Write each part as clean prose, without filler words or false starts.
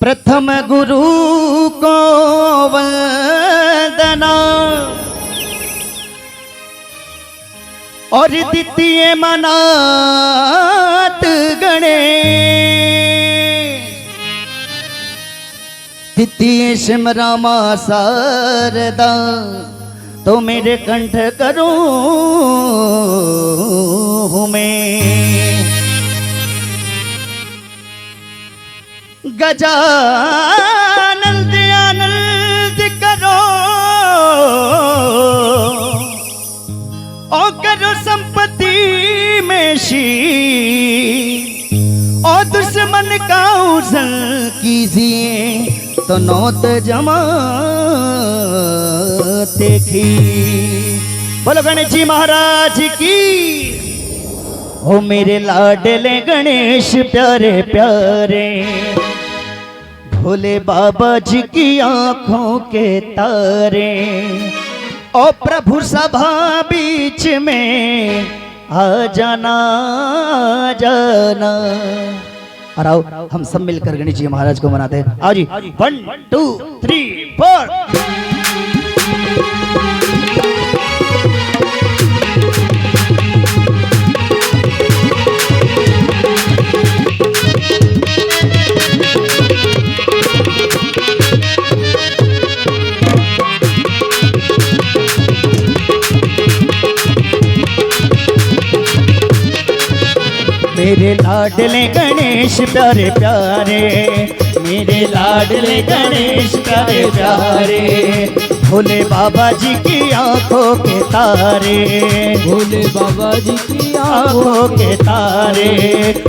प्रथम गुरु को वंदना और द्वितीय मनात गणेश, तृतीय सिमरामा शारदा, तो मेरे कंठ करूं मैं। गजानंद आनंद करो और करो संपत्ति में शीर, और दुश्मन का उजल कीजिए तो नौत जमाते की। बोलो गणेश जी महाराज की। ओ मेरे लाडले गणेश प्यारे प्यारे, भोले बाबा जी की आंखों के तारे, ओ प्रभु सभा बीच में आ जाना जाना। और आओ हम सब मिलकर गणेश जी महाराज को मनाते हैं। आओ जी, 1 2 3 4। मेरे लाडले गणेश प्यारे प्यारे, मेरे लाडले गणेश प्यारे प्यारे, भोले बाबा जी की आंखों के तारे, भोले बाबा जी की आंखों के तारे,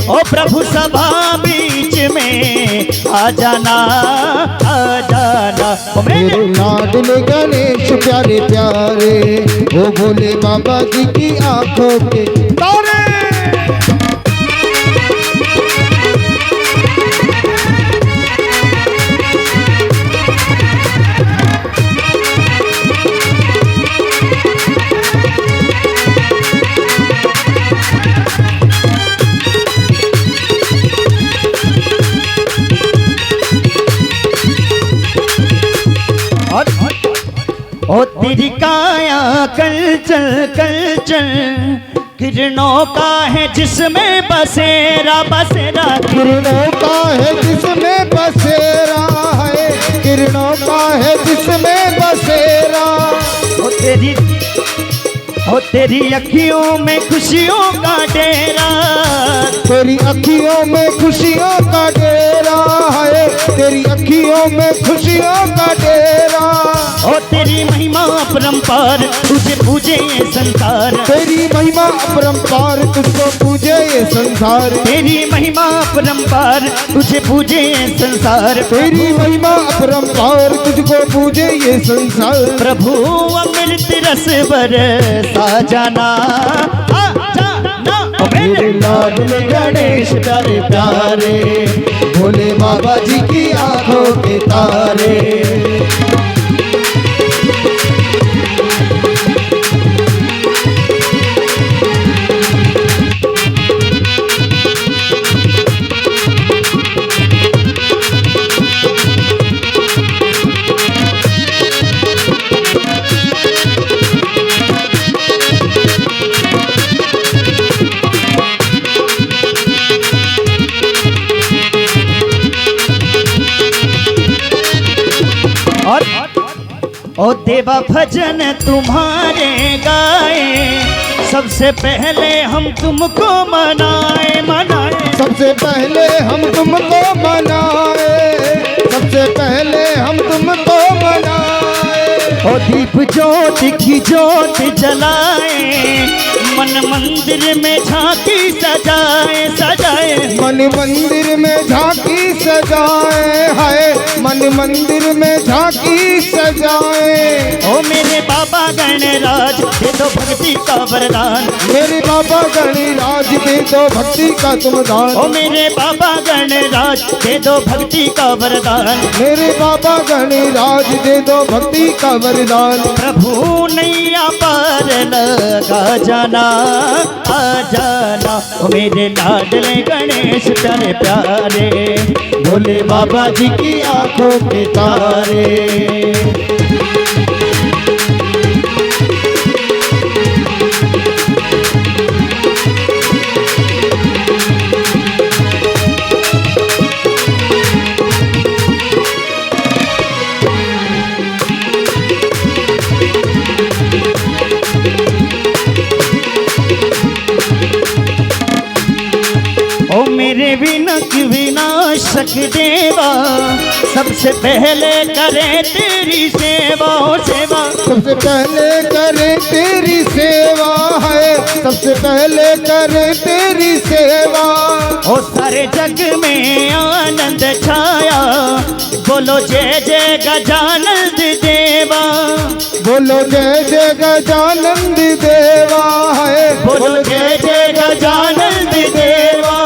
ओ प्रभु सभा बीच में आ जाना आ जाना। मेरे लाडले गणेश प्यारे प्यारे, ओ भोले बाबा जी की आंखों के तारे। ओ तेरी काया कल चल किरणों का है जिसमें बसेरा बसेरा, किरणों का है जिसमें बसेरा है, किरणों का है जिसमें बसेरा। ओ तेरी अखियों में खुशियों का डेरा, तेरी अखियों में खुशियों का डेरा है, तेरी अखियों में खुशियों का डेरा। ओ तेरी महिमा अपरंपार तुझे पूजे ये संसार, तेरी महिमा अपरंपार तुझको पूजे ये संसार, तेरी महिमा अपरंपार तुझे पूजे ये संसार, तेरी महिमा अपरंपार तुझको पूजे ये संसार। प्रभु अमृत रस बरसा जाना आ जाना। मेरे लाडले गणेश प्यारे प्यारे, भोले बाबा जी की आंखों के तारे। ओ देवा भजन तुम्हारे गाए, सबसे पहले हम तुमको मनाए मनाए, सबसे पहले हम तुमको मनाए, सबसे पहले हम तुमको मनाए। ओ दीप ज्योत की ज्योत जलाए, मन मंदिर में झांकी सजाए सजाए, मन मंदिर में झांकी सजाए है, मन मंदिर में झांकी सजाए। ओ मेरे बाबा गणराज दे दो भक्ति का वरदान। मेरे बाबा गणराज दे दो भक्ति का तुम दान। ओ मेरे बाबा गणराज दे दो भक्ति का वरदान। मेरे बाबा गणराज दे दो भक्ति का वरदान। प्रभु नैया पार लगा जाना आ जाना। ओ मेरे लाडले गणेश प्यारे प्यारे, भोले बाबा जी की आंखों के तारे। ओ मेरे विनक विनाशक देवा, सबसे पहले करे तेरी सेवा। ओ सेवा सबसे पहले करे तेरी सेवा है, सबसे पहले करे तेरी सेवा। ओ सारे जग में आनंद छाया, बोलो जय जय गजानंद देवा। बोलो जय जय गजानंद देवा है, बोलो जय जय गजानंद देवा।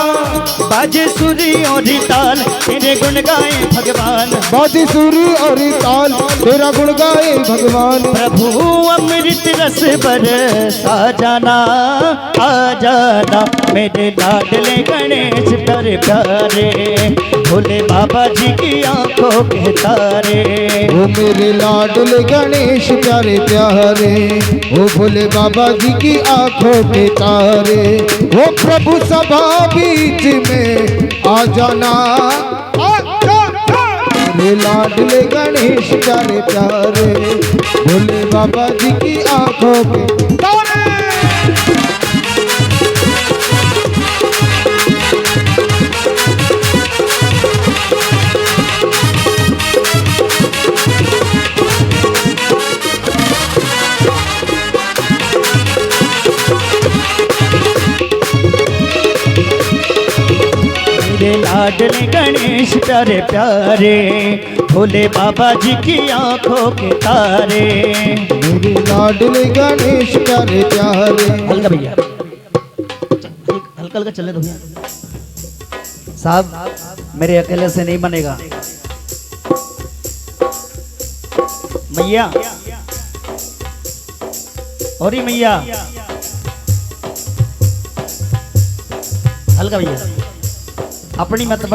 बाजे सुरी और ताल तेरे गुण गाए भगवान। बाजी सुर और ताल तेरा गुण गाए भगवान। प्रभु अमृत रस बरसा जाना आ जाना। मेरे लाडले गणेश प्यारे प्यारे, भोले बाबा जी की आंखों के तारे। ओ मेरे लाडले गणेश प्यारे प्यारे, ओ भोले बाबा जी की आंखों के तारे। ओ प्रभु सभा बीच में आ जाना, मेरे लाडले गणेश प्यारे प्यारे, भोले बाबा जी की आंखों के तारे। मेरे लाडले गणेश प्यारे प्यारे, भोले बाबा जी की आंखों के तारे। मेरे लाडले गणेश प्यारे प्यारे। हल्का भैया, हल्का हल्का चलने दो भैया साहब, मेरे अकेले से नहीं बनेगा। मैया और ही मैया, हल्का भैया अपनी मत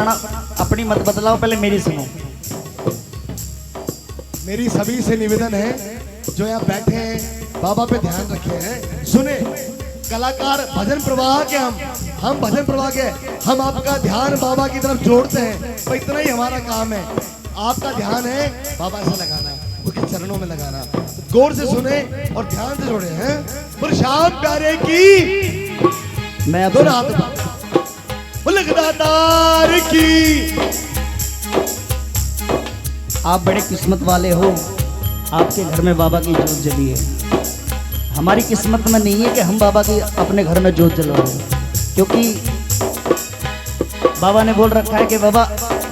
बदलाओ, पहले मेरी सुनो। मेरी सभी से निवेदन है जो यहाँ बैठे हैं बाबा पे ध्यान रखे हैं, सुने। कलाकार भजन प्रवाह के हम भजन प्रवाह के हम आपका ध्यान बाबा की तरफ जोड़ते हैं, तो इतना ही हमारा काम है। आपका ध्यान है बाबा से लगाना, उनके चरणों में लगाना। तो गौर से सुने और ध्यान से जोड़े हैं। पर श्याम प्यारे की मैं अब दोनों हाथ दातार की। आप बड़े किस्मत वाले हो, आपके घर में बाबा की जोत जली है। हमारी किस्मत में नहीं है कि हम बाबा की अपने घर में जोत जलवाएं, क्योंकि बाबा ने बोल रखा है कि बाबा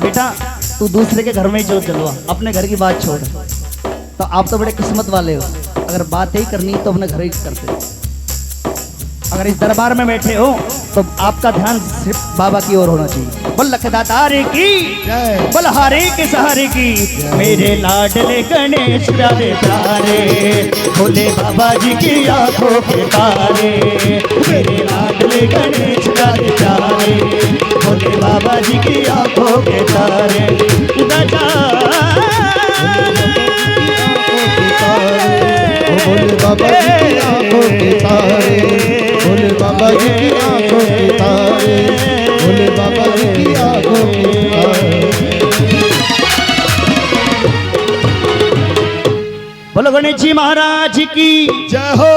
बेटा तू दूसरे के घर में ही जोत जलवा, अपने घर की बात छोड़। तो आप तो बड़े किस्मत वाले हो, अगर बात ही करनी तो अपने घर ही करते। अगर इस दरबार में बैठे हो तो आपका ध्यान सिर्फ बाबा की ओर होना चाहिए। बोल लखदातार की जय, बोल हारे के सहारे की। मेरे लाडले गणेश प्यारे प्यारे, भोले बाबा जी की आंखों के तारे। मेरे लाडले गणेश प्यारे प्यारे, भोले बाबा जी की आंखों के तारे। भोले बाबा जी की आंखों के तारे, भोले बाबा जी की आंखों के तारे, भोले बाबा जी की आंखों के तारे। बोलो गणेश जी महाराज की जय हो।